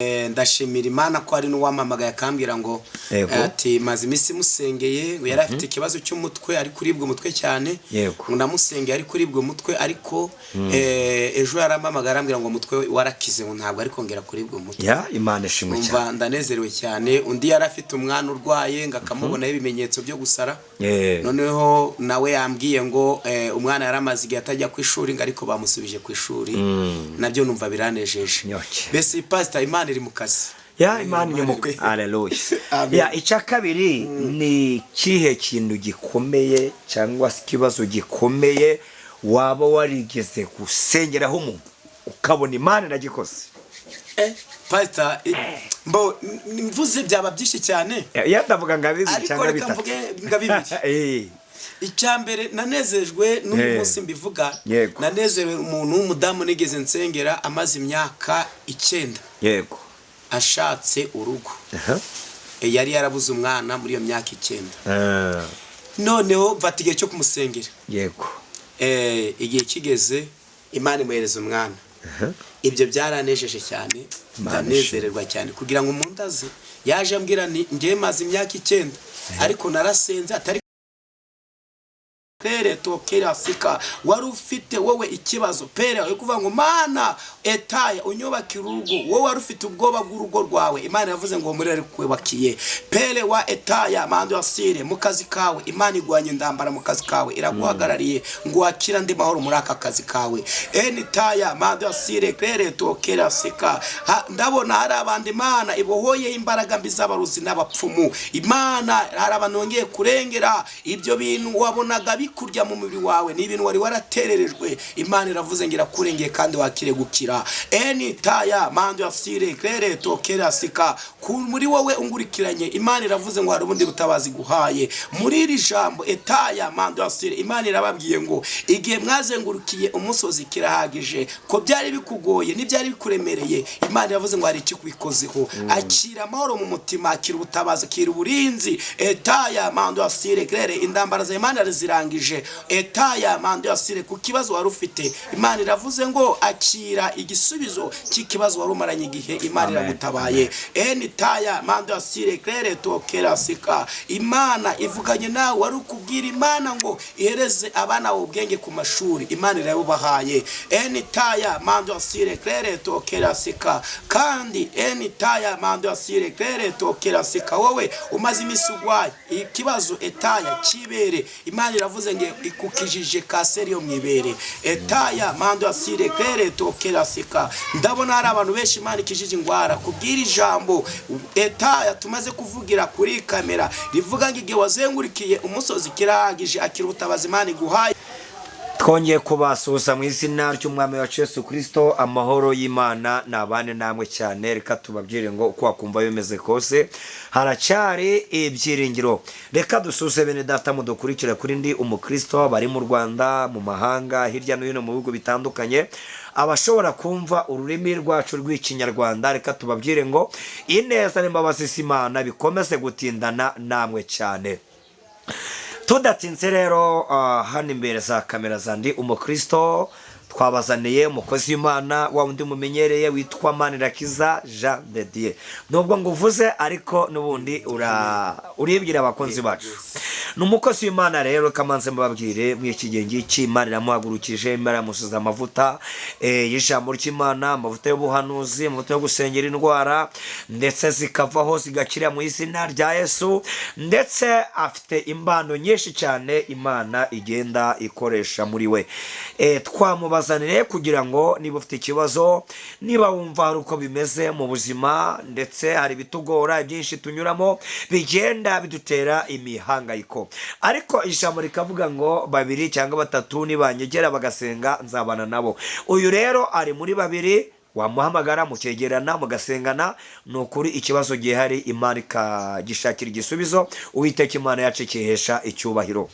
ndashimira Imana ko ari n'uwamamagaye akambira ngo ati maze imisi musengeye yari afite ikibazo cy'umutwe ari kuribwa umutwe cyane ndamusengeye ari kuribwa umutwe ariko ejo yaramamagara arambira ngo umutwe warakize ngo ntabwo ari kongera kuribwa umutwe Imana ishimwe cyane umva ndanezerewe cyane undi yari afite umwana urwaye ngakamubona ibimenyetso byo gusara noneho nawe yambwiye ngo umwana yaramaze igihe atajya ku ishuri ngo ariko bamusubije ku ishuri nabyo numva biranejeje bese pastor Imana iri mu kazi Imana ni mu haleluya icya kabiri ni kihe kintu gikomeye cyangwa ikibazo gikomeye waba warigeze gusengeraho umuntu ukabona Imana iragikoze pastor mvuze byaba byinshi cyane ndavuga ngo bibiri cyangwa bitatu icyambere nanezejwe n'umunsi mbivuga nanezerewe umuntu w'umudamu nigeze nsengera amaze imyaka 9 ashatse urugo yari yarabuze umwana muri iyo myaka 9 noneho mfata igihe cyo kumusengera igihe kigeze Imana imuhereza umwana ibyo byaranejeje cyane ndanezererwa cyane kugira ngo umuntu aze yaje ambwira ni ngiye maze imyaka 9 ariko narasenze atari Pere tokera sika wari ufite wowe ikibazo pere yo kuvuga ngo Mana etaya unyubakira urugo wowe wari ufite ubwoba bw'urugo rwawe Imana yavuze ngo muri ari kwebakiye pere wa etaya mando yasire mu kazi kawe Imana igwanye ndambara mu kazi kawe iraguhagarariye ngo wakira ndi mahoro muri aka kazi kawe enitaya mando yasire pere tokera sika ndabona hari abandi Imana ibohoye imbaraga mbi z'abaruzi n'abapfumu Imana hari abanongeye kurengera ibyo bintu wabonaga kurya mu mubiri wawe ni ibintu wari waratererejwe Imana iravuze ngira kurengeye kandi wakire gukira enitaya mando yasire klere tokera sika muri wowe ungurikiranye Imana iravuze ngo hari ubundi butabazi guhaye muri iri jambo etaya mando yasire Imana irababwiye ngo igihe mwazengurukiye umusozi kirahagije ko byari bikugoye n'ibyari bikuremereye Imana iravuze ngo hari ikikubikozeho akira amahoro mu mutima akira ubutabazi akira uburinzi etaya mando yasire klere indambara za Imana riziranga etaya mando yasire ku kibazo wari ufite Imana iravuze ngo akira igisubizo cy'ikibazo wari umaranye igihe Imana iragutabaye enitaya mando yasire klere tokera sika Imana ivuganye nawe wari ukubwira Imana ngo ihereze abana ubwenge ku mashuri Imana irabubahaye enitaya mando yasire klere tokera sika kandi enitaya mando yasire klere tokera sika wowe umaze imisugwaye ikibazo etaya kibere Imana iravuze nge ikukijije kaseri yo mwibere etaya mando yasire klere tokera sika ndabona hari abantu benshi Imana ikijije ingwara kubwira ijambo etaya tumaze kuvugira kuri kamera rivuga ngo igihe wazengurikiye umusozi kirahagije akira ubutabazi Imana iguhaye twongeye kubasuhuza mu izina ry'umwami wa Yesu Kristo amahoro y'Imana nabane namwe cyane reka tubabwire ngo uko wakumva bimeze kose haracyari ibyiringiro reka dusuze bene data mudukurikira kuri ndi umukristo bari mu Rwanda mu mahanga hirya no hino mu bihugu bitandukanye abashobora kumva ururimi rwacu rw'ikinyarwanda reka tubabwire ngo ineza n'imbabazi z'Imana bikomeze gutindana namwe cyane tudatinze rero hano imbere za kamera zandi umukristo twabazaniye umukozi w'Imana wa undi mumenyereye witwa Manirakiza Jean de Dieu nubwo nguvuze ariko nubundi uribwira abakonzi bacu numukozi w'Imana rero kamanze mbabwire mw'iki gihe ngiki Imana iramuhagurukije Imana musuza amavuta y'ijambo ry'Imana amavuta y'ubuhanuzi amavuta yo gusengera indwara ndetse zikavaho zigakira mu izina rya Yesu ndetse afite imbano nyinshi cyane Imana igenda ikoresha muri we twamubazanire kugira ngo niba ufite ikibazo niba wumva hari uko bimeze mu buzima ndetse hari bitugora byinshi tunyuramo bigenda bidutera imihangayiko ariko ijambo rikavuga ngo 2 cyangwa 3 nibanyegera bagasenga nzabana nabo uyu rero ari muri 2 wamuhamagara mukegerana mugasengana nukuri ikibazo gihari Imana ikagishakira igisubizo Uwiteka Imana yacu ikihesha icyubahiro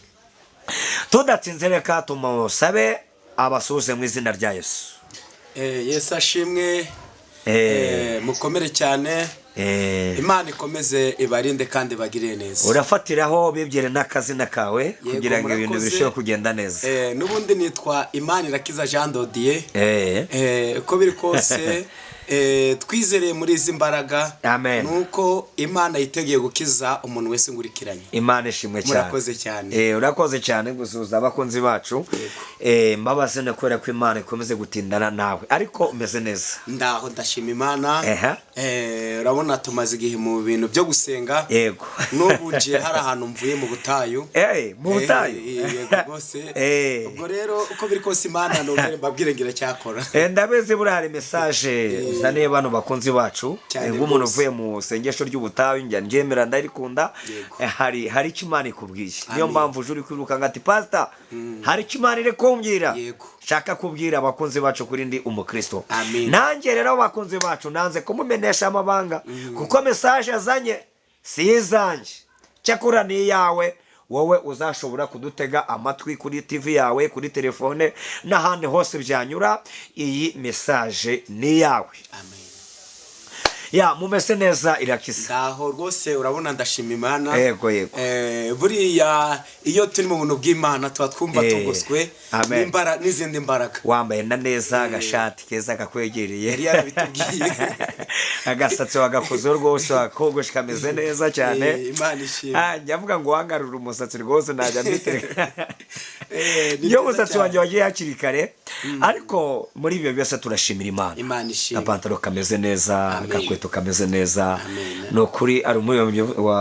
tudatsinze reka tumusabe abasuhuze mu izina rya Yesu Yesu ashimwe mukomere cyane Imana ikomeze ibarinde kandi bagire neza urafatiraho bibyere n'akazina kawe kugira ngo ibintu bishobe kugenda neza nubundi nitwa Manirakiza Jean de Dieu ko biri kose twizereye muri izi mbaraga Amen. nuko Imana yitegeye gukiza umuntu wese ngurikiranye. Imana ishimwe cyane. Murakoze cyane. Urakoze cyane gusuhuza abakunzi bacu. Mbabaze nakora ko Imana ikomeze gutindana nawe ariko umeze neza. Ndaho ndashima Imana. Urabona tumaze igihe mu bintu byo gusenga. Yego. N'ubuje hari ahantu mvuye mu butayu. Mu butayu. Yego rwose. Ubwo rero uko biri kose Imana nongere mbabwire ngira cyakora. Ndabeze buri hari message uzaniye bano bakunzi bacu. Umuntu uvuye mu sengesho ry'ubutayu njya njemera ndarikunda. Hari icyo Imana ikubwiye. Niyo mpamvu uje uri kwiruka ngati pastor hari icyo Imana ire kumbwira. Shaka kubwira abakunzi bacu kuri ndi umukristo. Nanjye rero abakunzi bacu nanze kumumenesha amabanga kuko message azanye si izanjye cyakura ni yawe. Wowe uzashobora kudutega amatwi kuri TV yawe, kuri telefone n'ahandi hose byanyura. Iyi message ni yawe. Amen. Mumese neza Irakisa. Ndaho rwose urabona ndashima Imana. Yego. Buriya iyo turi mu buntu bw'Imana tuba twumva tugoswe n'izindi mbaraga. Wambaye na neza agashati keza kakwegereye. Yari yarabitubwiye. Agasatsi wagakoze rwose wakogoshe kameze neza cyane. Imana ishimwe. Nyavuga ngo wangarura umusatsi rwose najya mbitereka. Iyo umusatsi wanjye wagiye hakiri kare ariko muri ibyo byose turashimira Imana. Imana ishimwe. Apantaro kameze neza, agakweto kameze neza. No kuri ari umwe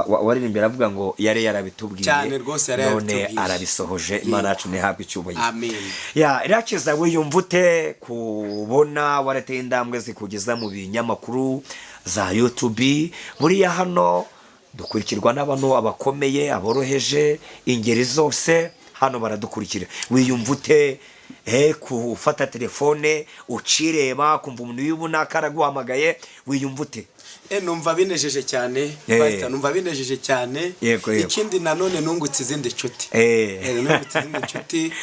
waririmbira avuga ngo yari yarabitubwiye. Cyane rwose yari yarabitubwiye. None arabisohoje. Imana yacu nihabwe icyubahiro. Amen. Irakiza wiyumva ute kubona warateye indambwe zikugeza mu binyamakuru za YouTube? Buriya hano dukurikirwa n'abantu abakomeye, aboroheje, ingeri zose hano baradukurikira. Wiyumva ute kufata telefone ukireba kumva umuntu yubuna karaguhamagaye? Wiyumva ute? Numva binejeje cyane. Numva binejeje cyane. Ikindi nanone nungutse izindi nshuti. Nungutse izindi nshuti.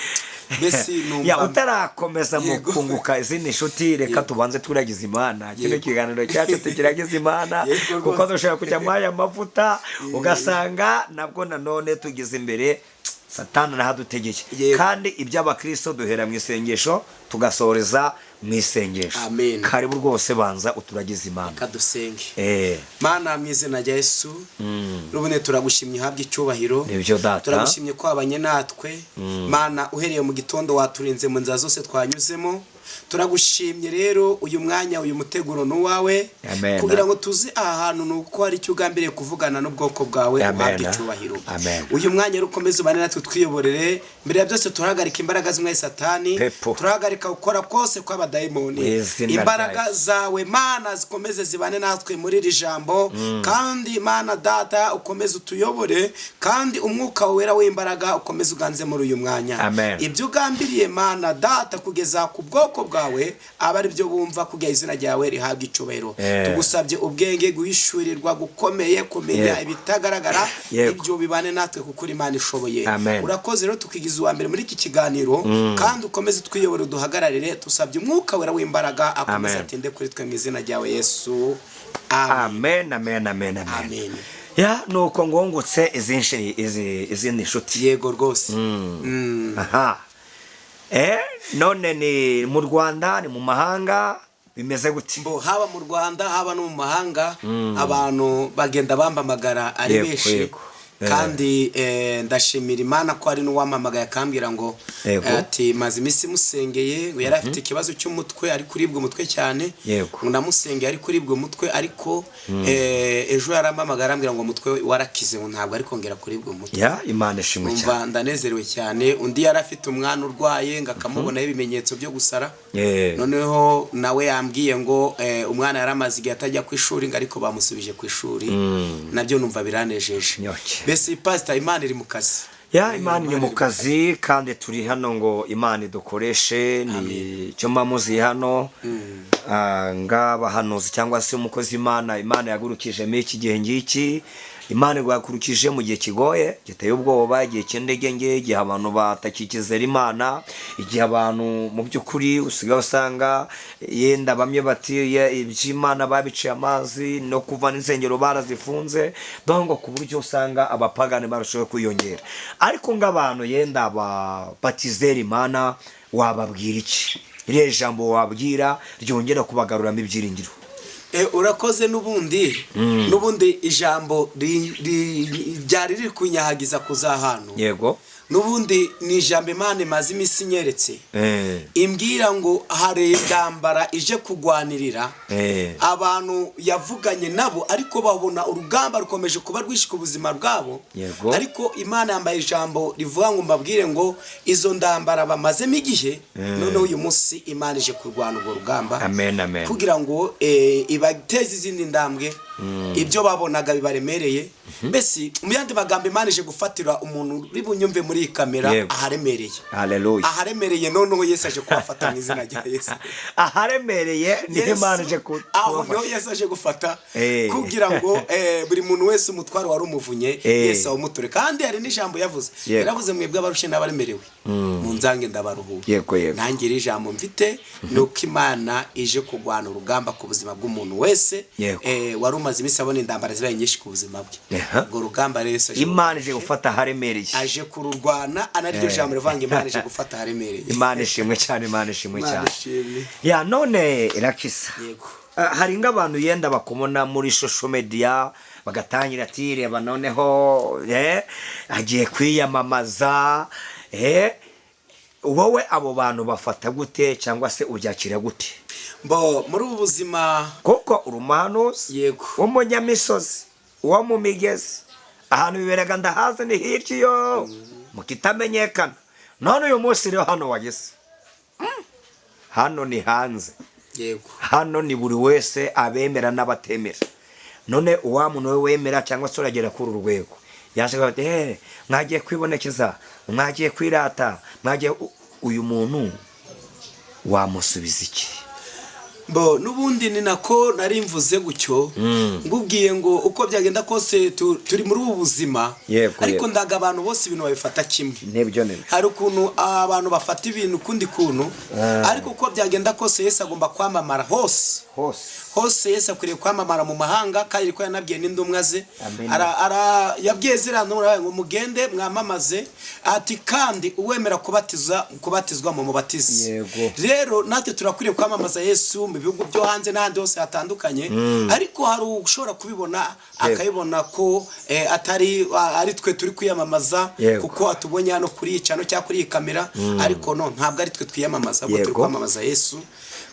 Besi numva utarakomeza mu kunguka izindi nshuti reka tubanze turagize Imana. Kino kiganiro cyacu tukiragize Imana kuko dushaka kujya mu aya mavuta ugasanga nabwo nanone tugize imbere Satani nahadutegeke. Kandi iby'abakristo duhera mu isengesho tugasoreza mu isengesho. Karibu rwose banza uturagize Imana. Kadusenge. Mana mu izina rya Yesu. Rubone turagushimye habwe icyubahiro. Turagushimye ko abanye natwe. Mana uhereye mu gitondo waturinze mu nzira zose twanyuzemo. Turagushimye rero uyu mwanya uyu muteguro nuwawe kugira ngo tuzi aha hantu nuko hari icyo ugambiriye kuvugana n'ubwoko bwawe habwe icyubahiro. Uyu mwanya rukomeze ubane natwe twiyoborere. Mbere ya byose turahagarika imbaraga zimwe Satani. Turahagarika gukora kose kw'abadayimoni. Imbaraga zawe Mana zikomeze zibane natwe muri iri jambo. Kandi Mana Data ukomeze utuyobore. Kandi umwuka wera w'imbaraga ukomeze uganze muri uyu mwanya. Ibyo ugambiriye Mana Data kugeza ku bwoko bwawe abari byo bumva kugira izina ryawe rihabwe icyubahiro. Tugusabye ubwenge guhishurirwa gukomeye kumenya ibitagaragara ibyo bibane natwe kuko Imana ishoboye. Urakoze rero tukigiza uwa mbere muri iki kiganiro kandi ukomeze twiyobore duhagararire. Tusabye umwuka wera w'imbaraga akomeze atinde kuri twe mu izina ryawe Yesu. Amen. Nuko ngongutse izindi nshuti. Yego rwose. None ni mu Rwanda ni mu mahanga bimeze gute? Haba mu Rwanda haba no mu mahanga abantu bagenda bambamagara ari benshi. Kandi ndashimira Imana ko ari n'uwamamagaye akambwira ngo ati maze imisi musengeye yari afite ikibazo cy'umutwe ari kuribwa umutwe cyane. Namusengeye ari kuribwa umutwe ariko ejo yarambamagara ambwira ngo umutwe warakize ntabwo ari kongera kuribwa umutwe. Imana ishimwe cyane. Umva ndanezerewe cyane. Undi yari afite umwana urwaye ngakamubonaho ibimenyetso byo gusara. Noneho nawe yambwiye ngo umwana yaramaze igihe atajya ku ishuri ngo ariko bamusubije ku ishuri. Nabyo numva biranejeje. Besi pastor Imana iri mu kazi. Imana iri mu kazi kandi turi hano ngo Imana idukoreshe. Ni cyo mamuzi hano ng'abahanuzi cyangwa se umukozi Imana yagurukije muri iki gihe ngiki. Imana igwakurukije mu gihe kigoye giteye ubwoba, igihe cy'indege, igihe abantu batakikizera Imana, igihe abantu mu by'ukuri usigaye usanga yenda bamwe bati iby'Imana babiciye amazi no kuva n'insengero barazifunze. Dongo ku buryo usanga abapagani barushaho kwiyongera. Ariko ng'abantu yenda batizera Imana wababwira iki? iriya jambo wabwira ryongera kubagaruramo ibyiringiro. Urakoze. N'ubundi ijambo ryari riri kunyahagiza kuza hano. Yego. N'ubundi ni ijambo Imana imaze iminsi inyeretse imbwira ngo hari intambara ije kugwanirira abantu yavuganye nabo, ariko babona urugamba rukomeje kuba rwinshi ku buzima bwabo. Ariko Imana yambaye ijambo rivuga ngo mbabwire ngo izo ndambara bamazemo igihe, noneho uyu munsi Imana ije kurwana urwo rugamba. Amen, amen. Kugira ngo ibateze izindi ndambwe ibyo babonaga bibaremereye. Mbese mu yandi magambo Imana ije gufatira umuntu uri bunyumve muri iyi kamera aharemereye. Haleluya. Aharemereye noneho Yesu aje kubafata mu izina rya Yesu. Aharemereye ni Imana aje aho niho Yesu aje gufata kugira ngo buri muntu wese umutwaro wari umuvunye Yesu awumuture. Kandi hari n'ijambo yavuze, yaravuze mwebwe abarushe n'abaremerewe mu nzange ndabaruhura. Nanjye iri jambo mfite nuko Imana ije kugwana urugamba ku buzima bw'umuntu wese wari umaze iminsi abona indambara zibaye nyinshi ku buzima bwe. Urwo rugamba rero Imana ije gufata aharemereye, aje kururwana. Anaryo jambo rivanga Imana ije gufata aharemereye. Imana ishimwe cyane, Imana ishimwe cyane. Ya none Rakisa, hari nk'abantu yenda bakumona muri social media bagatangira ati reba noneho agiye kwiyamamaza. Wowe abo bantu bafata gute cyangwa se ubyakira gute? Muri ubu buzima kuko urumanuzi w'umunyamisozi wo mu migezi ahantu biberaga ndahazi ni hirya yo mukitamenyekana. None uyu munsi rero hano wageze, hano ni hanze. Hano ni buri wese abemera n'abatemera. None uwa muntu we wemera cyangwa se uragera kuri urwego yashaka ati mwagiye kwibonekeza, mwagiye kwirata, mwagiye, uyu muntu wamusubiza iki? N'ubundi ni nako nari mvuze gutyo ngubwiye ngo uko byagenda kose turi muri ubu buzima, ariko ndaga abantu bose ibintu babifata kimwe. Hari ukuntu abantu bafata ibintu kundi kuntu, ariko uko byagenda kose Yesu agomba kwamamara hose. Yesu akwiriye kwamamara mu mahanga, kandi ko yanabwiye n'indumwa ze yabwiye zirano ngo mugende mwamamaze ati kandi uwemera kubatizwa mu mubatizi. Rero natwe turakwiriye kwamamaza Yesu mu bihugu byo hanze n'ahandi hose hatandukanye. Ariko hari ushobora kubibona akayibona ko ari twe turi kwiyamamaza kuko atubonye hano kuri icano cyangwa kuri iyi kamera, ariko no, ntabwo ari twe twiyamamaza, ahubwo turi kwamamaza Yesu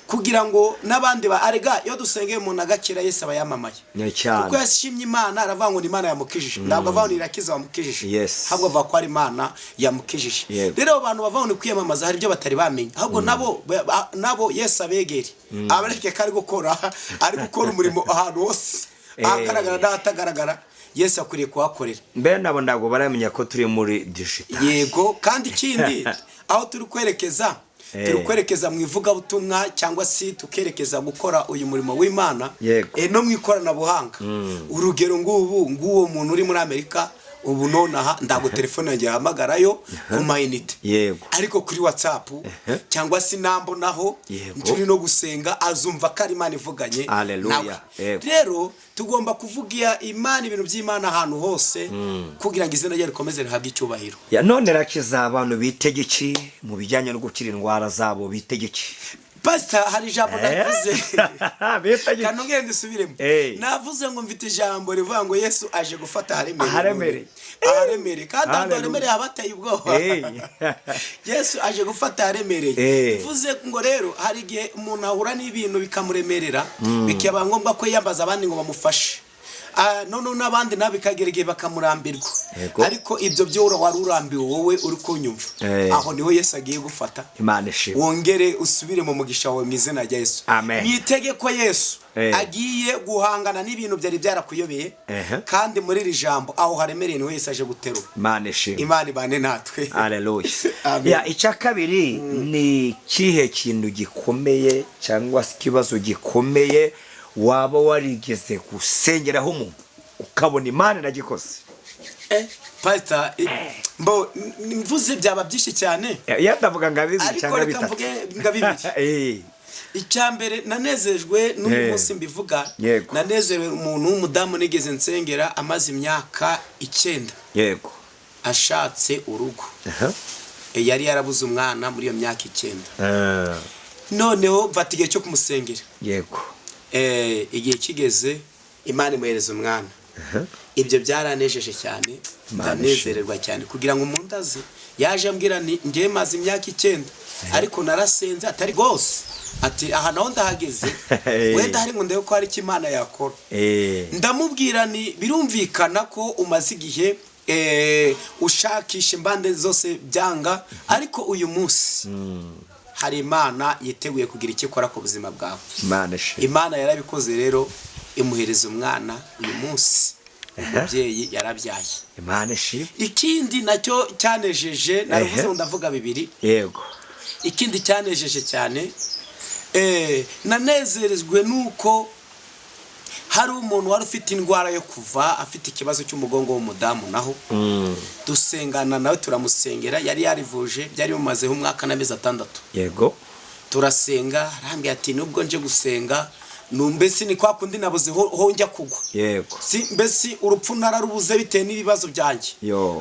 kugira ngo n'abandi arega iyo dusengeye umuntu agakira Yesu aba yamamaye. Kuko yashimye Imana aravuga ngo ni Imana yamukijije. Ntabwo avuga ngo irakiza wamukijije, ahubwo avuga ko ari Imana yamukijije. Rero abantu bavuga ngo ni kwiyamamaza hari ibyo batari bamenye, ahubwo nabo Yesu abegere abareke ko ari gukora umurimo ahantu hose, ahagaragara n'ahatagaragara. Yesu akwiriye kuhakorera. Mbere nabo ntabwo baramenya ko turi muri digital. Kandi ikindi aho turi kwerekeza, turi kwerekeza mu ivugabutumwa cyangwa se tukerekeza gukora uyu murimo w'Imana no mu ikoranabuhanga. Urugero nguwo muntu uri muri Amerika ubu nonaha ndago telefone yanjye yahamagarayo ku mayinite, ariko kuri WhatsApp cyangwa se nambo naho turi no gusenga azumva ko ari Imana ivuganye nawe. Rero tugomba kuvugira Imana ibintu by'Imana ahantu hose kugira ngo izina rye rikomeze rihabwe icyubahiro. None Rakiza, abantu bitegeki mu bijyanye no gukira indwara zabo bitegeki? Pastor, hari ijambo navuze kanongere ndisubiremo. Navuze ngo mfite ijambo rivuga ngo Yesu aje gufata aharemereye. Kandi aharemereye abateye ubwoba. Yesu aje gufata aharemereye. Bivuze ngo rero hari igihe umuntu ahura n'ibintu bikamuremerera, bikaba ngombwa ko yambaza abandi ngo bamufashe. None n'abandi nabikagera igihe bakamurambirwa. Ariko ibyo byo wari urambiwe wowe uri kunyumva, aho niho Yesu agiye gufata. Imana ishimwe. Wongere usubire mu mugisha wawe mu izina rya Yesu. Mwitege ko Yesu agiye guhangana n'ibintu byari byarakuyobeye, kandi muri iri jambo aho haremereye niho Yesu aje guterura. Imana ishimwe. Imana ibane natwe. Haleluya. Icya kabiri ni kihe kintu gikomeye cyangwa se ikibazo gikomeye waba warigeze gusengeraho umuntu ukabona Imana iragikoze? Pastor, mvuze byaba byinshi cyane. Ndavuga ngabizi cyangwa bitatu. Ariko reka mvuge ngabibiri. Icyambere nanezejwe n'uyu munsi mbivuga, nanezerewe umuntu w'umudamu nigeze nsengera amaze imyaka 9 ashatse urugo. Yari yarabuze umwana muri iyo myaka 9. noneho mfata igihe cyo kumusengera. yego Igihe kigeze Imana imuhereza umwana. Ibyo byaranejeje cyane, ndanezererwa cyane kugira ngo umuntu aze yaje ambwira ni ngiye maze imyaka 9 ariko narasenze atari gose ati aha naho ndahageze wenda hari ngo ndebe ko hari Imana yakora. Ndamubwira ni birumvikana ko umaze igihe ushakisha imbande zose byanga, ariko uyu munsi hari Imana yiteguye kugira icyo ikora ku buzima bwawe. Imana yarabikoze rero imuhereza umwana uyu munsi. Umubyeyi yarabyaye. Imana ishimwe. Ikindi nacyo cyanejeje, naravuze ngo ndavuga bibiri. Yego. Ikindi cyanejeje cyane nanezerezwe nuko hari umuntu wari ufite indwara yo kuva afite ikibazo cy'umugongo w'umudamu, naho dusengana nawe turamusengera, yari yarivuje byari bimazeho umwaka n'amezi 6. Yego. Turasenga arambye ati nubwo nje gusenga numbesi ni kwa kundi nabuze ho njya kugwa. Yego. Si mbesi urupfu nararubuze bitewe n'ibibazo byanjye.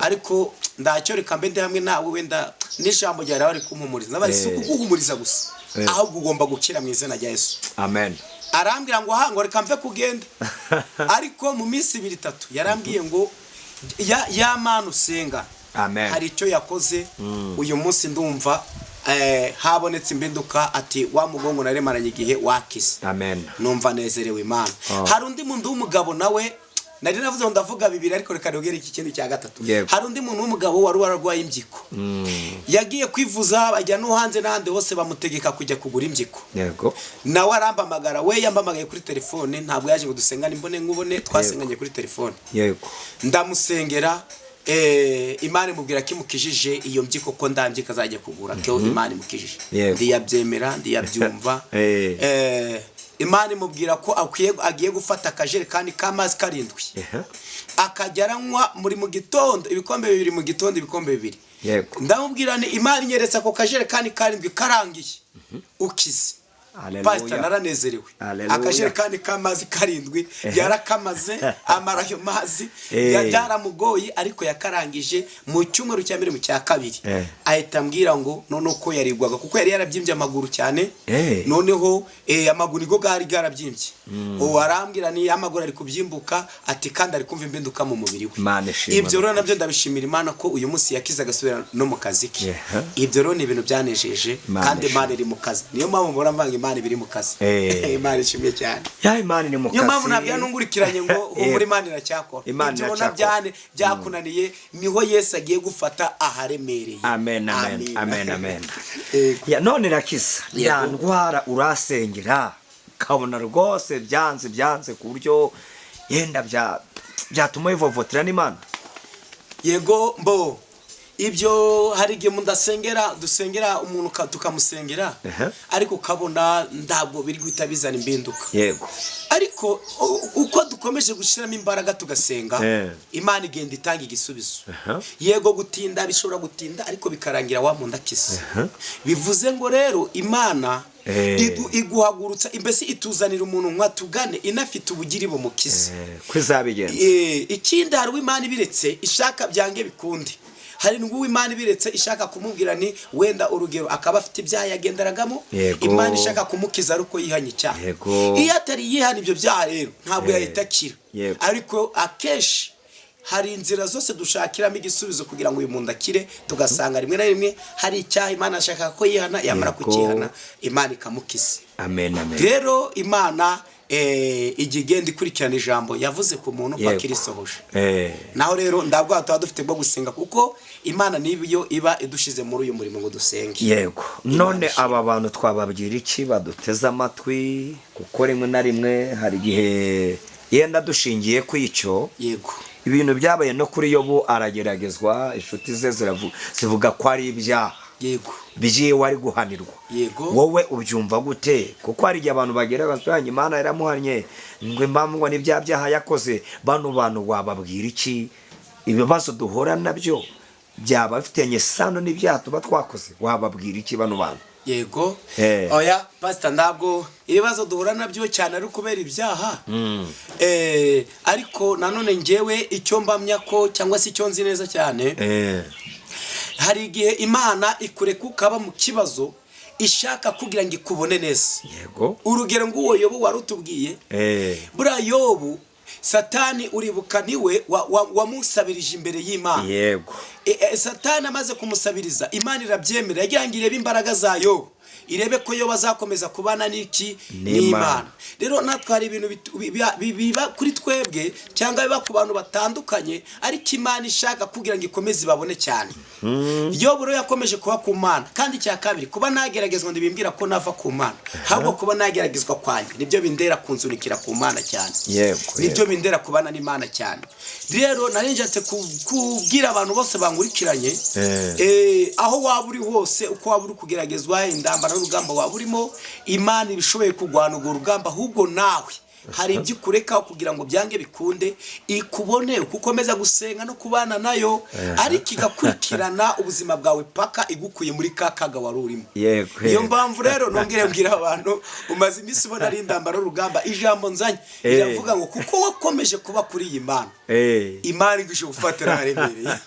Ariko ndacyo reka mbe hamwe nawe wenda n'ijambo rya bari kumpumuriza, nabari kuguhumuriza gusa. Aho ugomba gukira mu izina rya Yesu. Amen. Arambwira ngo hango reka mve kugenda. Ariko mu minsi 2-3 yarambwiye ngo ya Mana usenga. Amen. Hari icyo yakoze uyu munsi ndumva habonetse imbinduka, ati wa mugongo naremaranye igihe wakize. Amen. Numva nezerewe Imana. Hari undi muntu w'umugabo nawe nari navuze ngo ndavuga bibiri ariko reka rogere iki kintu cya 3. Hari undi muntu w'umugabo wari wararwaye imbyiko. Yagiye kwivuza bajya no hanze n'ahandi hose bamutegeka kujya kugura imbyiko. Yego. Nawe arambamagara, we yambamagaye kuri telefone, ntabwo yaje ngo dusengane imbone nkubone, twasenganye kuri telefone. Yego. Ndamusengera Imana imubwira ko imukijije iyo mbyiko ko ndambyika azajya kugura ko Imana imukijije. Ndiyabyemera, ndiyabyumva. Imana imubwira ko agiye gufata akajerekani k'amazi 7 akajya aranywa mu gitondo ibikombe 2 mu gitondo ibikombe 2. Yego. Ndamubwira ni Imana inyeretse ako kajerekani 7 karangiye ukize. Pastor naranezerewe. Akajerekani k'amazi 7 yarakamaze amarayo mazi yaramugoye ariko yakarangije mu cyumweru cya mbere mu cya kabiri. Ahita ambwira ngo none ko yarigwaga kuko yari yarabyimbye amaguru cyane, noneho amaguru nigo gari garabyimbye. Arambwira ni amaguru ari kubyimbuka ati kandi ari kumva imbinduka mu mubiri we. Ibyo rero nabyo ndabishimira Imana ko uyu munsi yakiza agasubira no mu kazi ke. Ibyo rero ni ibintu byanejeje kandi Imana iri mu kazi. Niyo mpamvu mbora mvanga Imana biri mu kazi. Imana ishimye cyane. Ya Imana ni mu kazi. Niyo mpamvu nabyanungurikiranye ngo muri Imana iracyakora. Ibyo nabyane byakunaniye niho Yesu agiye gufata aharemereye. Amen, amen, amen, amen. Ya none rakiza ya ndwara urasengera kabona rwose byanze ku buryo yenda byatuma ivovotera n'Imana. Yego mbo ibyo hari igihe dusengera umuntu tukamusengera ariko kabona ndabwo biri guhita bizana imbinduka. Yego. Ariko uko dukomeje gushiramo imbaraga tugasenga Imana igenda itanga igisubizo. Yego gutinda bishobora gutinda ariko bikarangira wa muntu akize. Bivuze ngo rero Imana iguhagurutsa imbese ituzanira umuntu nka tugane inafite ubugiri bumukize. Kwizabigenza. Ikindi hari Imana ibiretse ishaka byange bikunde. Hari n'uwo Imana ibiretse ishaka kumubwira ni wenda urugero akaba afite ibyaha yagenderagamo, Imana ishaka kumukiza ariko yihanye icyaha. Iyo atari yihana ibyo byaha rero ntabwo yahita akira. Ariko akeshi hari inzira zose dushakiramo igisubizo kugira ngo uyu muntu akire, tugasanga rimwe na rimwe hari icyaha Imana ashaka ko yihana, yamara kukihana Imana ikamukiza. Amen, amen. Rero Imana igigenda ikurikirana ijambo yavuze ku muntu kwa kirisohoje. Naho rero ndabwo tuba dufite bwo gusenga kuko Imana nibiyo iba idushize muri uyu murimo ngo dusenge. Yego. None aba bantu twababwira iki baduteza amatwi kuko rimwe na rimwe hari gihe yenda dushingiye kwicyo. Yego. Ibintu byabaye no kuri Yobu arageragezwa, inshuti ze zivuga ko ari ibyaha. Yego. Bigiye wari guhanirwa. Yego. Wowe ubyumva gute? Kuko hari igihe abantu bagera basubanye Imana yaramuhanye ngo impamvu ngo n'ibya byaha yakoze, bantu wababwira iki? Ibibazo duhora nabyo byaba bifitanye sano n'ibyaha tuba twakoze, wababwira iki bano bantu? Yego. Oya pastor ndabwo ibibazo duhura nabyo cyane ari kubera ibyaha. Ariko nanone ngewe icyo mbamya ko cyangwa se icyo nzi neza cyane, hari igihe Imana ikureka ukaba mu kibazo ishaka kugira ngo ikubone neza. Yego. Urugero ng'uwo Yobu warutubwiye. Buriya Yobu Satani uribuka niwe wamusabirije imbere y'Imana. Yego. Satani amaze kumusabiriza, Imana irabyemera, yagira ngo irebe imbaraga za Yobu, irebe ko Yobu azakomeza kubana n'iki n'Imana. Rero natwe hari ibintu biba kuri twebwe cyangwa biba ku bantu batandukanye, ariko Imana ishaka kugira ngo ikomeze ibabone cyane. Yobu rero yakomeje kuba ku Mana, kandi cya kabiri kuba nageragezwa ndibimbwira ko nava ku Mana, ahubwo kuba nageragezwa kwanjye nibyo bindera kunzunikira ku Mana cyane. Nibyo bindera kubana n'Imana cyane. Rero narinjatse kubwira abantu bose bangurikiranye, aho waba uri hose, uko waba uri kugeragezwa indambara n'urugamba waba urimo, Imana ibishoboye kugwana urwo rugamba, ahubwo nawe hari ibyo ukurekaho kugira ngo byange bikunde ikubone, ukomeza gusenga no kubana nayo, ariko igakurikirana ubuzima bwawe paka igukuye muri kakaga wari urimo. Iyo mpamvu rero nongere mbwira abantu, umaze iminsi ubona ari indambara y'urugamba, ijambo nzanye iravuga ngo kuko wakomeje kuba kuri iyi Mana, Imana igushe gufatira haremereye.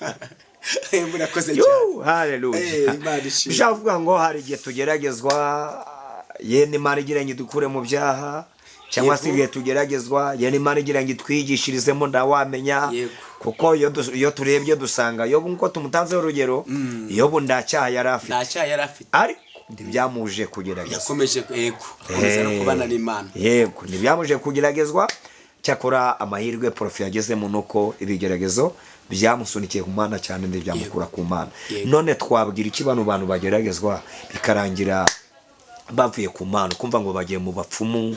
Murakoze cyane. Haleluya. Bishavuga ngo hari igihe tugeragezwa, yene Imana igira ngo dukure mu byaha, cyangwa se igihe tugeragezwa, yene Imana igira ngo twigishirizemo ndawamenya. Kuko iyo turebye dusanga Yobu nko tumutanzeho urugero, Yobu ndacyaha yari afite, ariko ntibyamuje kugeragezwa, yakomeje komeza no kubana n'Imana. Yego, ntibyamuje kugeragezwa. Cyakora amahirwe Prof yagezemo nuko ibigeragezo byamusunikiye ku Mana cyane, ntibyamukura ku Mana. None twabwira iki bantu bageragezwa bikarangira bavuye ku Mana, kumva ngo bagiye mu bapfumu,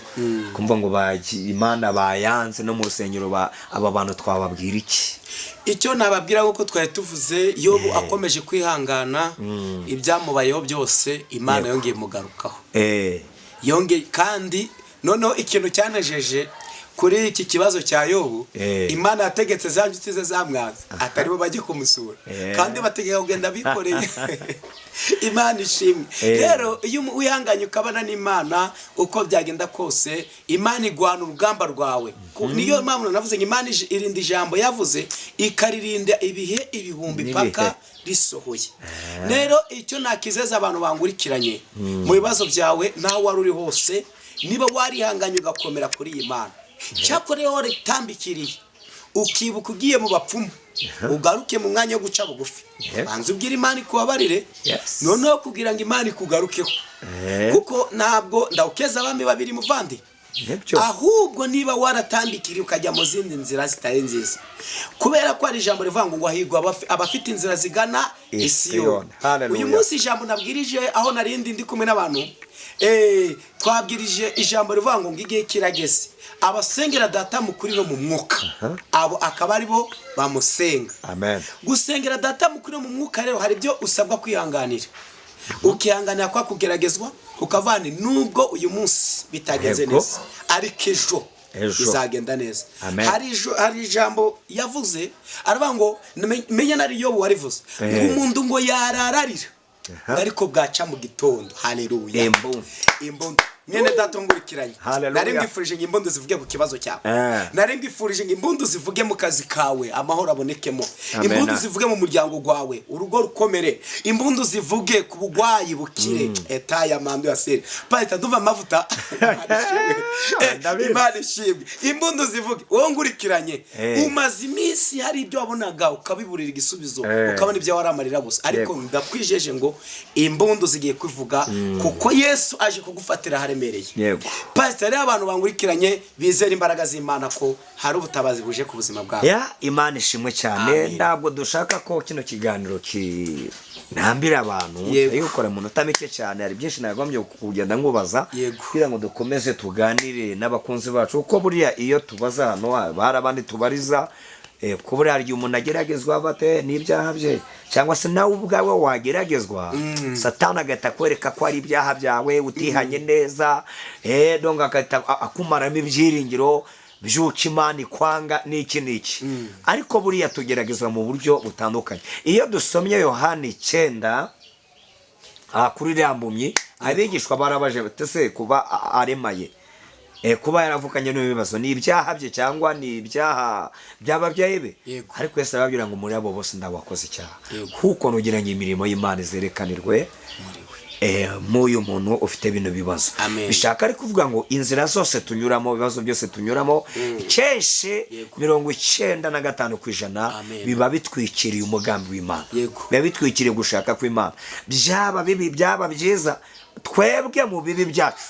kumva ngo Imana bayanze no mu rusengero, aba bantu twababwira iki? Icyo nababwira ko twari tuvuze, Yobu akomeje kwihangana, ibyamubayeho byose Imana yongeye mugarukaho. Yongeye kandi noneho ikintu cyanejeje kuri iki kibazo cya Yobu, Imana yategetse za nshuti ze zamwanze ataribo bajye kumusura, kandi bategeka kugenda bikoreye. Imana ishimwe. Rero iyo wihanganye ukabana n'Imana, uko byagenda kose Imana igwana urugamba rwawe. Niyo mpamvu navuze ngo Imana irinda ijambo yavuze, ikaririnda ibihe ibihumbi paka risohoye. Rero icyo nakizeza abantu bangurikiranye mu bibazo byawe, naho wari uri hose, niba warihanganye ugakomera kuri iyi Mana, cyakoreho ritambikiriye, ukibuka ugiye mu bapfumu, ugaruke mu mwanya wo guca bugufi, banza ubwira Imana ikubabarire, noneho kugira ngo Imana ikugarukeho. Kuko ntabwo ndawukeza abami babiri muvandi, ahubwo niba waratambikiriye ukajya mu zindi nzira zitari nziza, kubera ko ari ijambo rivuga ngo hahirwa abafite inzira zigana i Siyoni. Uyu munsi ijambo nabwirije aho narindi ndi kumwe n'abantu, twabwirije ijambo rivuga ngo igihe kirageze abasengera Data mukuri no mu mwuka, abo akaba ari bo bamusenga. Gusengera Data mukuri no mu mwuka rero hari ibyo usabwa kwihanganira, ukihanganira kwa kugeragezwa, ukavana nubwo uyu munsi bitagenze neza, ariko ejo bizagenda neza. Hari ijambo yavuze aravuga ngo menya nari Yobu warivuze ngo umuntu ngo yarararira ariko bwaca mu gitondo. Haleluya. Imbunda mwene Data ngurikiranye, nari mbifurije ngo imbunda zivuge ku kibazo cyawe, nari mbifurije ngo imbunda zivuge mu kazi kawe, amahoro abonekemo, imbunda zivuge mu muryango wawe, urugo rukomere, imbunda zivuge ku bugwayi bukire. Etaya mando ya seri paita duva amavuta. Imana ishimwe. Imbunda zivuge. Wowe ngurikiranye, umaze iminsi hari ibyo wabonaga ukabiburira igisubizo, ukabona ibyo waramarira gusa, ariko ndakwijeje ngo imbunda zigiye kuvuga, kuko Yesu aje kugufatira haremereye. Pastor rero abantu bangurikiranye bizera imbaraga z'Imana ko hari ubutabazi buje ku buzima bwawe. Imana ishimwe cyane. Ntabwo dushaka ko kino kiganiro nambira abantu, yikora mu minota mike cyane, hari byinshi nagombye kugenda ngubaza kugira ngo dukomeze tuganire n'abakunzi bacu, uko buriya iyo tubaza hano bari abandi tubariza, ko buriya igihe umuntu ageragezwa bate n'ibyaha bye, cyangwa se nawe ubwawe wageragezwa, Satani agahita akwereka ko ari ibyaha byawe utihanye neza, donc agahita akumaramo ibyiringiro by'uko Imana ikwanga n'iki. Ariko buriya tugeragezwa mu buryo butandukanye. Iyo dusomye Yohana 9 kuri rambumye, abigishwa barabaje batese kuba aremaye, kuba yaravukanye n'ibibazo ni ibyaha bye cyangwa ni ibyaha by'ababyeyi be, ariko Yesu arababwira ngo muri abo bose ndabakoze icyaha, kuko nugeranye imirimo y'Imana zerekanirwe muyu muntu ufite bino bibazo. Bishaka ari kuvuga ngo inzira zose tunyuramo, ibibazo byose tunyuramo, cyeshe 95% biba bitwikiriye umugambi w'Imana, biba bitwikiriye gushaka kw'Imana. Byaba bibi byaba byiza, twebwe mu bibi byacu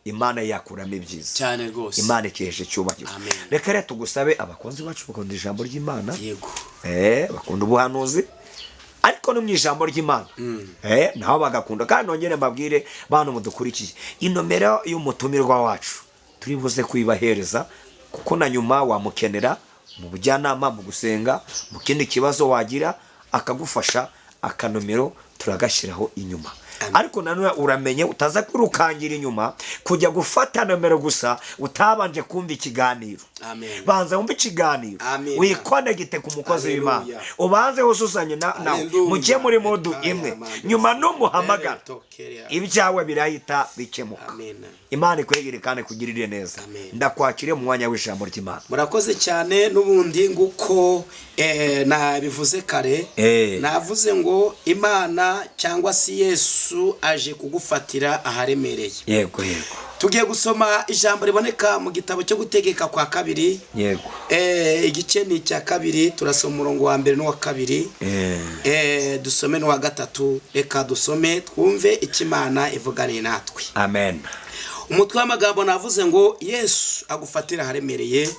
Imana yakuramo ibyiza cyane rwose. Imana ikeshe cyubahiro. Reka rero tugusabe abakunzi bacu bakunda ijambo ry'Imana, bakunda ubuhanuzi, ariko no mu ijambo ry'Imana naho bagakunda. Kandi nongere mbabwire bantu mudukurikiye, inomero y'umutumirwa wacu turi buze kuyibahereza, kuko na nyuma wamukenera mu bujyanama, mu gusenga, mu kindi kibazo wagira, akagufasha. Akanomero turagashyiraho inyuma. Ariko nanone uramenye utaza kwirukangira inyuma kujya gufata nomero gusa utabanje kumva ikiganiro. Banza wumva ikiganiro, wikonegite ku mukozi w'Imana, ubanze huzuzanye nawe, mujye muri modu imwe, nyuma n'umuhamagara ibyawe birahita bikemuka. Imana ikwegere kandi kugirire neza. Ndakwakiriye mu mwanya w'ijambo ry'Imana. Murakoze cyane. N'ubundi nguko nabivuze kare, navuze ngo Imana cyangwa si Yesu aje kugufatira aharemereye. Yego. Tugiye gusoma ijambo riboneka mu gitabo cyo gutegeka kwa 2. Igice ni cya 2, turasoma umurongo wa 1 n'uwa 2. Dusome n'uwa 3. Reka dusome twumve ikimana ivuganiye natwe. Amen. Umutwe w'amagambo navuze ngo Yesu agufatira aharemereye.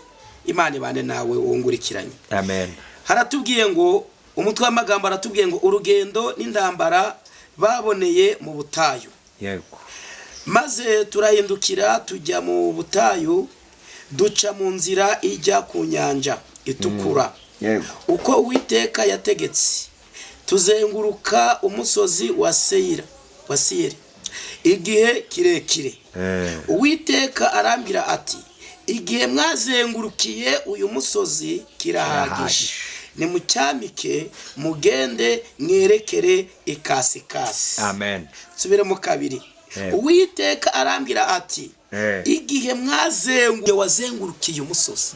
Imana ibane nawe wungurikiranye. Amen. Haratubwiye ngo, umutwe w'amagambo aratubwiye ngo urugendo n'indambara baboneye mu butayu. Yego. Maze turahindukira tujya mu butayu, duca mu nzira ijya ku nyanja itukura. Uko Uwiteka yategetse, tuzenguruka umusozi wa Seyiri igihe kirekire. Uwiteka arambira ati, igihe mwazengurukiye uyu musozi kirahagije, nimucyamike mugende mwerekere ikasikasi. Amen. Subire mu 2. Uwiteka arambira ati, igihe wazengurukiye umusozi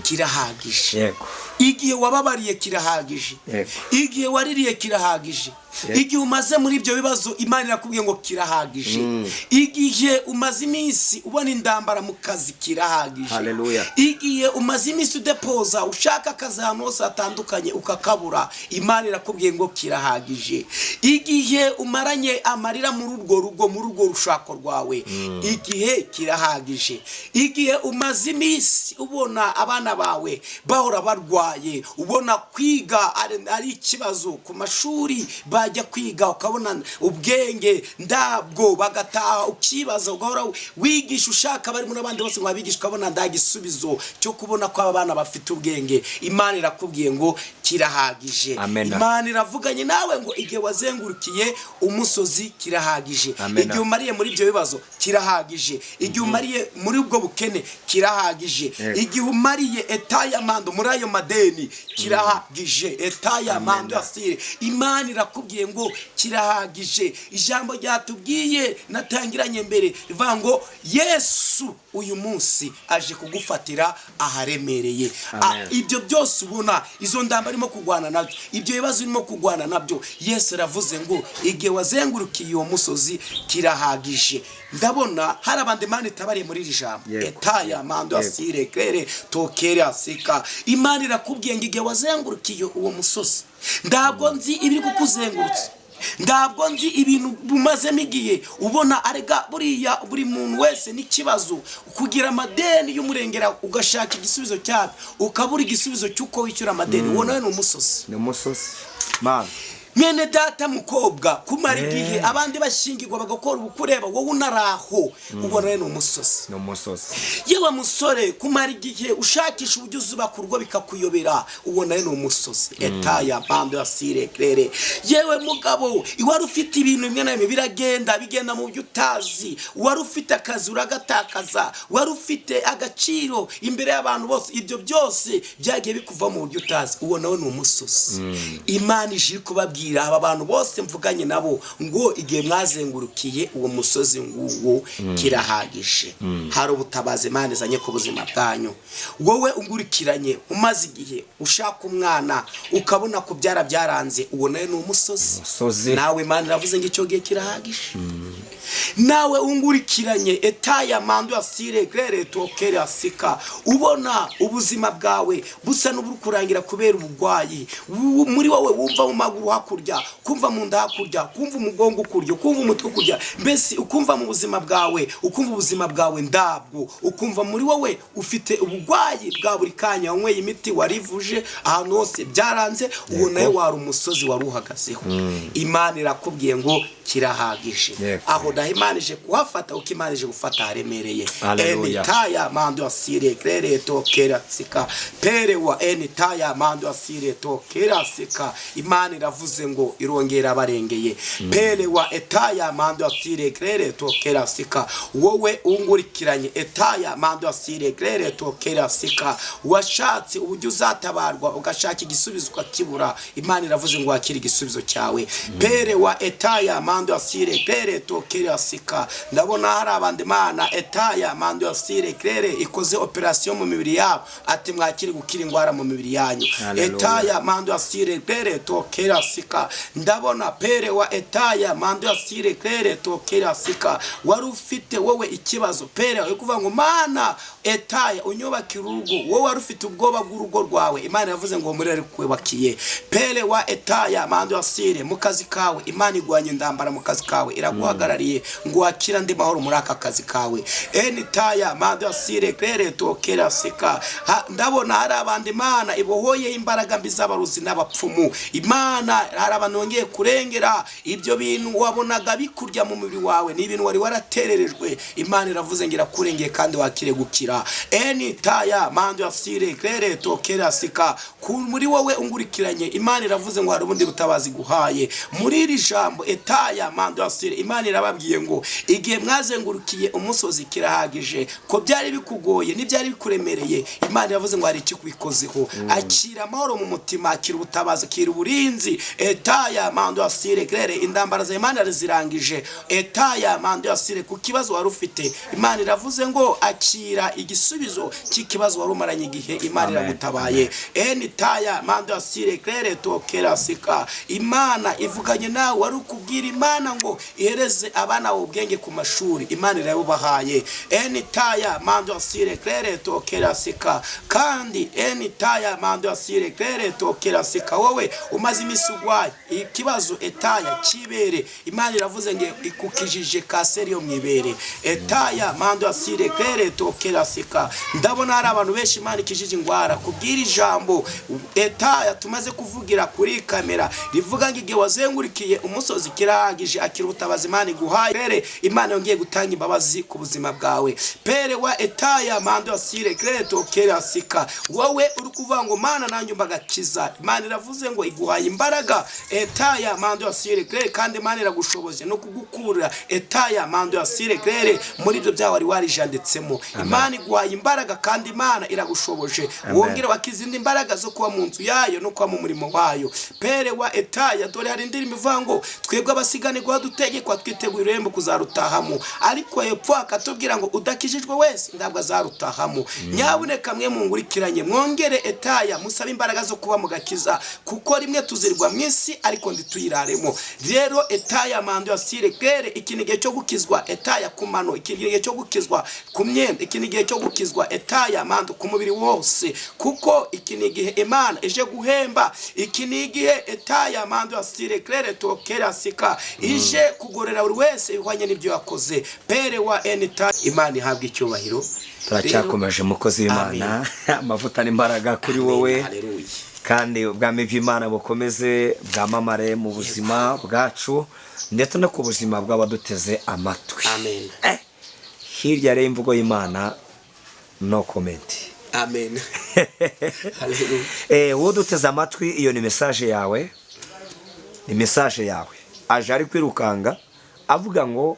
kirahagije. Igihe wababariye kirahagije. Igihe waririye kirahagije. Igihe umaze muri ibyo bibazo Imana irakubwiye ngo kirahagije. Igihe umaze iminsi ubona indambara mu kazi kirahagije. Igihe umaze iminsi udepoza ushaka akazi ahantu hose hatandukanye ukakabura, Imana irakubwiye ngo kirahagije. Igihe umaranye amarira muri urwo rugo, muri urwo rushako rwawe, igihe kirahagije. Igihe umaze iminsi ubona abana bawe bahora barwaye, ubona kwiga ari ikibazo ku mashuri, bajya kwiga ukabona ubwenge ndabwo bagataha, ukibaza ugahora wigisha ushaka bari muri abandi bose ngo abigisha, ukabona ndagisubizo cyo kubona ko abana bafite ubwenge. Imana irakubwiye ngo kirahagije. Imana iravuganye nawe ngo igihe wazengurukiye umusozi kirahagije. Igihe umariye muri ibyo bibazo kirahagije. Igihe umariye muri ubwo bukene kirahagije. Igihe umariye etayamando muri ayo madeni kirahagije. Etayamando asire, Imana irakubwiye ngo kirahagije. Ijambo ryatubwiye natangiranye mbere rivuga ngo Yesu uyu munsi aje kugufatira aharemereye. Ibyo byose ubona, izo ndamba arimo kugwana nabyo, ibyo bibazo urimo kugwana nabyo, Yesu aravuze ngo igihe wazengurukiye uwo musozi kirahagije. Ndabona hari abandi Imana itabariye muri iri jambo. Etaya mando asire klere tokere asika. Imana irakubwiye ngo igihe wazengurukiye uwo musozi, ndabwo nzi ibiri kukuzengurutse, ndabwo nzi ibintu bumazemo igihe ubona arega buriya buri muntu wese n'ikibazo, kugira amadeni y'umurengera ugashaka igisubizo cyabyo ukabura igisubizo cy'uko wishyura amadeni. Ubona ni umusozi. Ni umusozi. Mana mwene data mukobwa, kumara igihe abandi bashingirwa bagakora ubukureba, wowe unaraho, ubona ni umusozi. Ni umusozi. Yewe musore, kumara igihe ushakisha uburyo uzubaka urugo bikakuyobera, ubona ni umusozi. Etaya bando asire klere. Yewe mugabo, iwari ufite ibintu bimwe na bimwe bigenda mu byo utazi, wari ufite akazi uragatakaza, wari ufite agaciro imbere y'abantu bose, ibyo byose byagiye bikuva mu buryo utazi, ubona ni umusozi. Imana ije kubabwira abwira aba bantu bose mvuganye nabo ngo igihe mwazengurukiye uwo musozi nguwo kirahagije. Hari ubutabazi Imana izanye ku buzima bwanyu. Wowe ungurikiranye umaze igihe ushaka umwana ukabona ko byaranze, uwo nawe ni umusozi. Nawe Imana iravuze ngo icyo gihe kirahagije. Nawe ungurikiranye etaya mando ya sire grere tokera sika, ubona ubuzima bwawe busa n'uburi kurangira kubera ubugwayi, muri wowe wumva mu maguru hakurya, kumva mu nda hakurya, kumva umugongo kurya, kumva umutwe kurya, mbese ukumva mu buzima bwawe, ukumva ubuzima bwawe ndabwo, ukumva muri wowe ufite ubugwayi bwa buri kanya, wanyweye imiti warivuje ahantu hose byaranze, uwo nawe wari umusozi wari uhagazeho. Imana irakubwiye ngo kirahagije. Aho dahimanije kuhafata uko imanije gufata haremereye. Enitaya mando asire grere tokera sika perewa enitaya mando asire tokera sika. Imana iravuze ngo irongera abarengeye. Perewa etaya mando asire grere tokera sika. Wowe ungurikiranye etaya mando asire grere tokera sika, washatse uburyo uzatabarwa ugashaka igisubizo ukakibura, Imana iravuze ngo wakira igisubizo cyawe. Perewa etaya mando asire grere tokera sika. Ndabona hari abandi Mana etaya mando asire grere ikoze operation mu mibiri yabo, ati mwakiri gukira ingwara mu mibiri yanyu. Etaya mando asire grere tokera sika. Ndabona perewa etaya mando asire grere tokera sika. Wari ufite wowe ikibazo perewa yo kuvuga ngo Mana etaya unyubakira urugo, wowe wari ufite ubwoba bw'urugo rwawe, Imana yavuze ngo murere kwebakiye. Perewa etaya mando asire mu kazi kawe, Imana igwanye ndambara mu kazi kawe, iraguhagarariye ngo wakira ndi mahoro muri aka kazi kawe. Enitaya mando asire grere tokera sika. Ndabona hari abandi Imana ibohoye imbaraga mbi z'abaruzi n'abapfumu. Imana hari abanongeye kurengera ibyo bintu wabonaga bikurya mu mubiri wawe, ni ibintu wari waratererejwe, Imana iravuze ngira kurengeye kandi wakire gukira. Enitaya mando asire grere tokera sika. Muri wowe ungurikiranye, Imana iravuze ngo hari ubundi butabazi guhaye. Muri iri jambo etaya mando asire, Imana irababwiye ngo igihe mwazengurukiye umusozi kirahagije. Ko byari bikugoye n'ibyari bikuremereye, Imana yavuze ngo hari ikikubikozeho. Akira amahoro mu mutima, akira ubutabazi, akira uburinzi. Etaya mando asire grere, indambara za Imana zirangije. Etaya mando asire ku kibazo wari ufite, Imana iravuze ngo akira igisubizo cy'ikibazo wari umaranye igihe, Imana iragutabaye. Enitaya mando asire grere tokera sika. Imana ivuganye nawe, wari ukubwira Imana ngo ihereze abana ubwenge ku mashuri, Imana irabubahaye. Enitaya mando asire grere tokera sika. Kandi enitaya mando asire grere tokera sika, wowe umaze imisi ugwaye ikibazo etaya kibere, Imana iravuze ngo ikukijije kanseri yo mwibere. Etaya mando asire grere tokera sika. Ndabona hari abantu benshi Imana ikijije ingwara kubwira ijambo etaya tumaze kuvugira kuri kamera rivuga ngo igihe wazengurikiye umusozi kirahagije, akira ubutabazi Imana iguhaye. Pere Imana yongeye gutanga imbabazi ku buzima bwawe. Pere wa etaya mando asire grere tokera sika. Wowe uri kuvuga ngo Mana nanjye mbagakiza, Imana iravuze ngo iguhaye imbaraga. Etaya mando asire grere, kandi Imana iragushoboje no kugukura etaya mando asire grere muri ibyo byawe wari warijanditsemo. Imana iguhaye imbaraga kandi Imana iragushoboje. Wongere wakizindi imbaraga zo kuba mu nzu yayo no kuba mu murimo wayo. Pere wa etaya, dore hari indirimbo ivuga ngo twebwe abasiganirwa dutegekwa twiteguye irembo kuzarutahamo, ariko hepfo akatubwira ngo udakijijwe wese ntabwo azarutahamo. Nyabuneka mwe mungurikiranye, mwongere etaya musaba imbaraga zo kuba mugakiza, kuko rimwe tuzirwa mu isi ariko ndituyiraremo. Rero etaya mando asire grere, ikinigihe cyo gukizwa etaya kumano, ikinigihe cyo gukizwa ku myenda, ikinigihe cyo gukizwa etaya mando ku mubiri wose, kuko ikinigihe Imana ije guhemba. Ikinigihe etaya mando asire grere tokera sika ije kugorera buri wese ihwanye n'ibyo yakoze. Pere wa enita, Imana ihabwa icyubahiro. Turacyakomeje mukozi w'Imana, amavuta n'imbaraga kuri wowe, kandi ubwami bw'Imana bukomeze bwamamare mu buzima bwacu ndetse no ku buzima bw'abaduteze amatwi. Amen. Hirya rero imvugo y'Imana no comment. Amen. Hallelujah. Wowe duteze amatwi, iyo ni message yawe, ni message yawe. Aje ari kwirukanga avuga ngo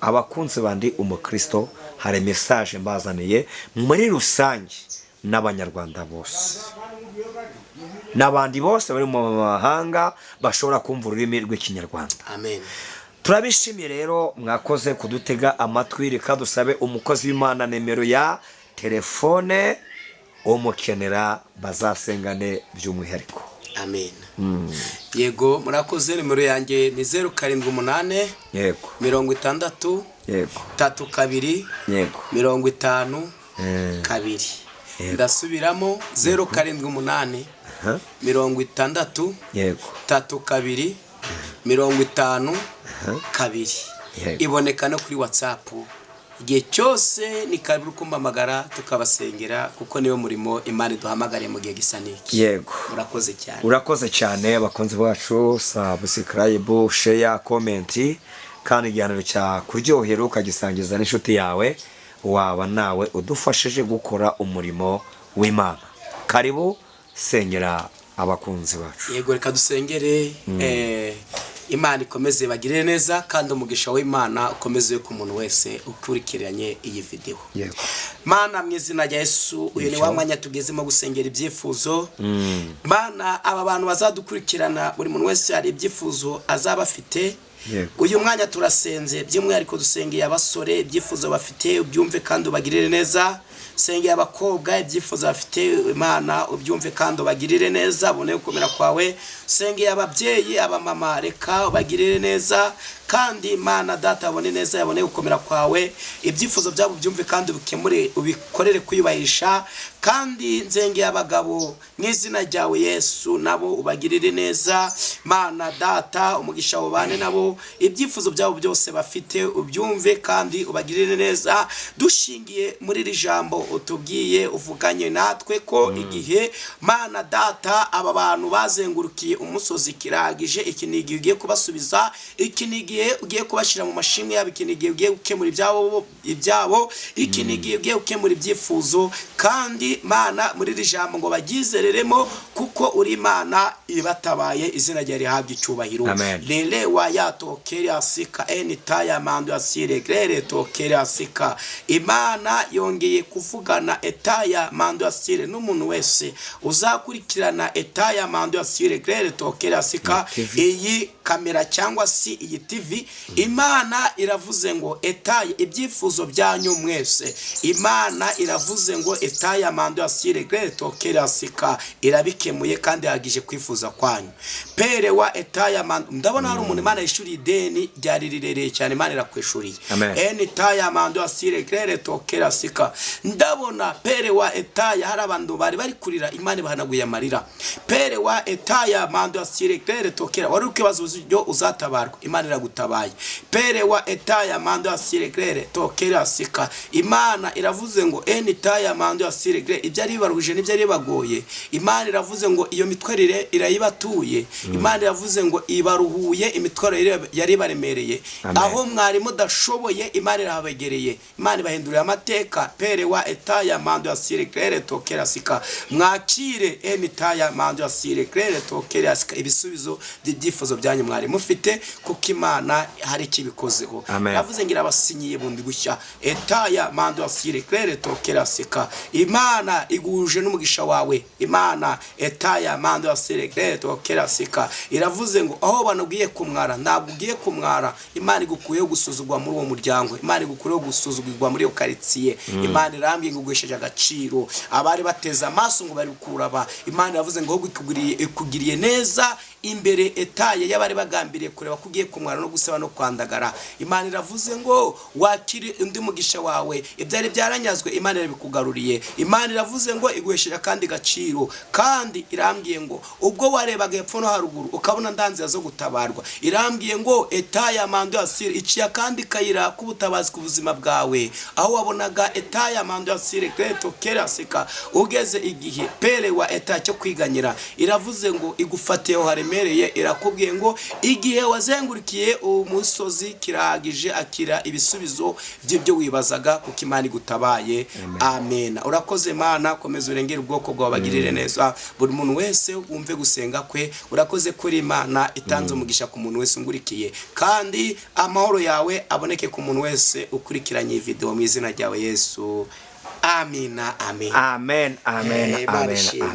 abakunzi bandi umukristo, hari message mbazaniye muri rusange n'abanyarwanda bose. n'abandi bose bari mu mahanga bashobora kumva ururimi rw'ikinyarwanda. Amen. Turabishimiye rero mwakoze kudutega amatwi. Reka dusabe umukozi w'Imana nimero ya telefone umukenera bazasengane by'umwihariko. Amen. Yego murakoze. Nimero yanjye ni 078 yego 60 yego 32 yego 50 2. Ndasubiramo 078 60 yego 32 50 2. Iboneka no kuri WhatsApp. Igihe cyose ni karibu kumpamagara tukabasengera kuko niyo murimo Imana iduhamagariye mu gihe gisa n'iki. Yego. Urakoze cyane. Urakoze cyane abakunzi bacu. Subscribe, share, comment kandi igihaniro cya kuryohera ukagisangiza n'inshuti yawe, waba nawe udufashije gukora umurimo w'Imana. Karibu sengera abakunzi bacu. Yego reka dusengere. Imana ikomeze bagirire neza kandi umugisha w'Imana ukomeze ku muntu wese ukurikiranye iyi video. Yego. Mana mu izina rya Yesu, uyu ni wa mwanya tugezemo gusengera ibyifuzo. Mana aba bantu bazadukurikirana buri muntu wese hari ibyifuzo azaba afite. Uyu mwanya turasenze by'umwihariko dusengeye abasore ibyifuzo bafite ubyumve kandi ubagirire neza. Sengeye abakobwa ibyifuzo bafite Imana ubyumve kandi ubagirire neza bone gukomera kwawe. Sengeye ababyeyi abamama reka ubagirire neza kandi Imana data abone neza yabone gukomera kwawe. Ibyifuzo byabo byumve kandi ubikemure ubikorere kwiyubahisha. Kandi nzengeye abagabo mu izina ryawe Yesu nabo ubagirire neza. Mana data umugisha wabane nabo ibyifuzo byabo byose bafite ubyumve kandi ubagirire neza. Dushingiye muri iri jambo utubwiye uvuganye natwe ko igihe Mana data aba bantu bazengurukiye umusozi kiragije, iki ni igihe ugiye kubasubiza, iki ni igihe ugiye kubashira mu mashimwe yabo, iki ni igihe ugiye gukemura ibyabo, iki ni igihe ugiye gukemura ibyifuzo. Kandi Mana muri iri jambo ngo bagizereremo kuko uri Imana ibatabaye, izina ryawe rihabwe icyubahiro. Lele wa yatokere asika enitaya mando asire grere tokere asika. Imana yongeye kuvugana etaya mando asire n'umuntu wese uzakurikirana etaya mando asire grere tokere asika iyi kamera cyangwa si iyi TV. Imana iravuze ngo etaye ibyifuzo byanyu mwese. Imana iravuze ngo etaya mando asire grere tokere asika irabikemuye kandi yagije kwifuza kwanyu. Pere wa etaya mando, ndabona hari umuntu Imana yishuriye ideni ryari rirereye cyane, Imana irakwishuriye. Etaya mando asire grere tokere asika. Ndabona pere wa etaya hari abantu bari kurira, Imana bahanaguye amarira. Pere wa etaya mando asire grere tokere, wari ukibazo byo uzatabarwa, Imana iragutabaye. Pere wa etaya mando asire grere tokere asika. Imana iravuze ngo etaya mando asire grere ibyari bibaruhije n'ibyari bibagoye, Imana iravuze ngo iyo mitwarire irayibatuye. Imana iravuze ngo ibaruhuye imitwaro yari baremereye. Aho mwari mudashoboye Imana irahabegereye, Imana ibahindurira amateka. Pere wa etaya mando asire grere tokere asika. Mwakire etaya mando asire grere tokere asika ibisubizo by'ibyifuzo byanyu mwari mufite kuko Imana hari kibikozeho. Yavuze ngira abasinyiye bundi gushya. Etaya mando asire grere tokere asika. Imana iguje n'umugisha wawe. Imana etaya mando asire grere tokere asika iravuze ngo aho banagiye kumwara ntabwo ugiye kumwara. Imana igukuyeho gusuzugwa muri uwo muryango, Imana igukuyeho gusuzugirwa muri iyo karitsiye. Imana irambye ngo ugwesheje agaciro abari bateza amaso ngo bari kuraba. Imana yavuze ngo ikugiriye neza imbere etaye y'abari bagambiriye kureba kugiye kumwara no gusaba no kwandagara. Imana iravuze ngo wakire undi mugisha wawe, ibyari byaranyazwe Imana irabikugaruriye. Imana iravuze ngo igwesheje kandi gaciro, kandi irambwiye ngo ubwo warebaga hepfo no haruguru ukabona ndanzira zo gutabarwa, irambwiye ngo etaya mando asire iciya kandi kayira kubutabazi ku buzima bwawe. Aho wabonaga etaya mando asire greto kerasika ugeze igihe pere wa eta cyo kwiganyira, iravuze ngo igufatiyeho haremereye. Irakubwiye ngo igihe wazengurikiye umusozi kiragije akira ibisubizo by'ibyo wibazaga kuko Imana igutabaye. Amen. Urakoze Mana, komeza urengera ubwoko bwawe bagirire neza buri muntu wese wumve gusenga kwe. Urakoze kuri Imana itanze umugisha ku muntu wese ungurikiye, kandi amahoro yawe aboneke ku muntu wese ukurikiranye video mu izina ryawe Yesu. Amina. Amen. Amen. Amen. Amen.